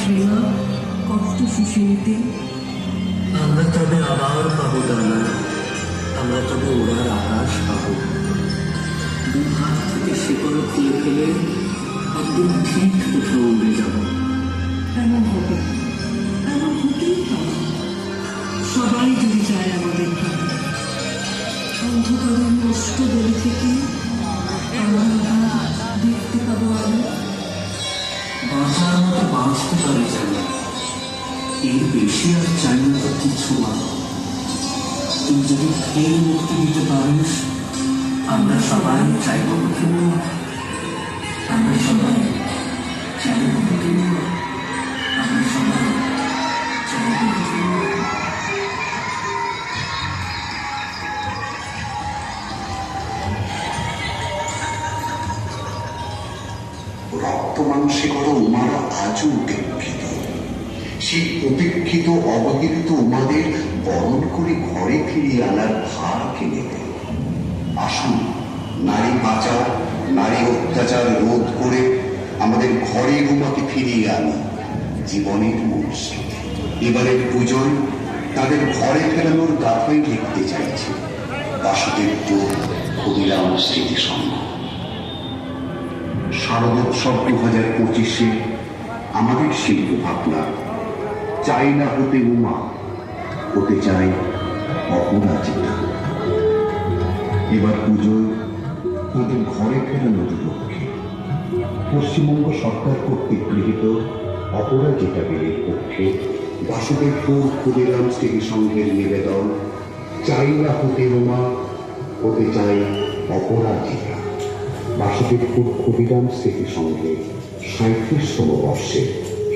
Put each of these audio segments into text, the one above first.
শ্রেয়া কষ্ট সুশীলতে। আমরা তবে আবার পাবো ডানা, আমরা তবে ওড়ার আকাশ পাবো। দু হাত থেকে শিকড় খুলে ফেলে একদিন ঠিক কোথাও উড়ে যাব। এমন হবে, এমন হতেই হবে। সবাই যদি চায় আমাদের প্রাণ, অন্ধকারের নষ্ট গলি থেকে আমার হাত দেখতে পাবো আমি। বাঁচার মতো বাঁচতে পারি জানি, এর বেশি আর চাই না তো কিছু না। তুই যদি ফের মুক্তি দিতে পারিস, আমরা সবাই চাইব মুক্তি। আমরা সবাই চাইব মুক্তি। আমরা সবাই চাইব মুক্তি। রক্ত মাংসে করা উমারা আজও উপেক্ষিত। সেই উপেক্ষিত অবহেলিত উমাদের বরণ করে ঘরে ফিরিয়ে আনার ভার কে নেবে? আসুন, নারী পাচার, নারী অত্যাচার রোধ করে আমাদের ঘরের উমাকে ফিরিয়ে আনি জীবনের মূল স্মৃতি। এবারের পুজোয় তাদের ঘরে ফেরানোর গাথাই লিখতে চাইছে বাসুদেবপুর ক্ষুদিরাম স্মৃতি সংঘ। শারদোৎসব 2025-এ আমাদের শিল্প ভাবনা চাই না হতে উমা, হতে চাই অপরাজিতা। এবার পুজোয় তাদের ঘরে ফেরানোর লক্ষ্যে পশ্চিমবঙ্গ সরকার কর্তৃক গৃহীত অপরাজিতা বিলের পক্ষে বাসুদেবপুর ক্ষুদিরাম স্মৃতি সংঘের নিবেদন চাই না হতে উমা, হতে চাই অপরাজিতা। বাসুদেবপুর ক্ষুদিরাম স্মৃতি সংঘের 37তম বর্ষে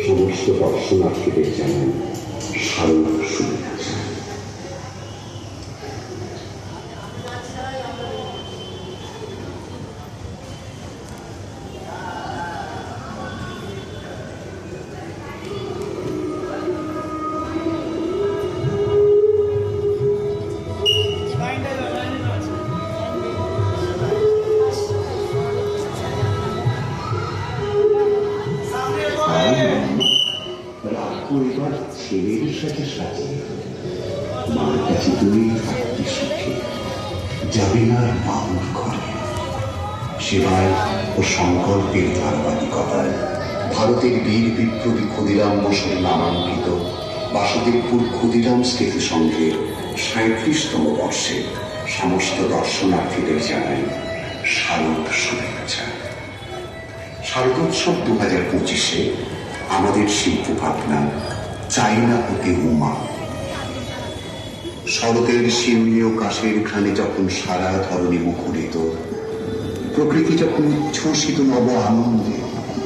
সমস্ত দর্শনার্থীদের জানান শারদ শুভেচ্ছা। এবার ছেলের সাথে সাজিয়ে মার কাছে তুই থাকতে সুখে যাবে না বাবুর ঘরে। সেবায় ও সংকল্পের ধারাবাহিকতায় ভারতের বীর বিপ্লবী ক্ষুদিরাম বসুর নামাঙ্কিত বাসুদেবপুর ক্ষুদিরাম স্মৃতি সংঘের 37তম বর্ষে সমস্ত দর্শনার্থীদের জানাই শারদ শুভেচ্ছা। শারদোৎসব 2025-এ আমাদের শিল্প ভাবনা চাই না হতে উমা। শরতের শিউলীয় কাশের ঘ্রাণে যখন সারা ধরণী মুখরিত, প্রকৃতি যখন উচ্ছ্বসিত নব আনন্দে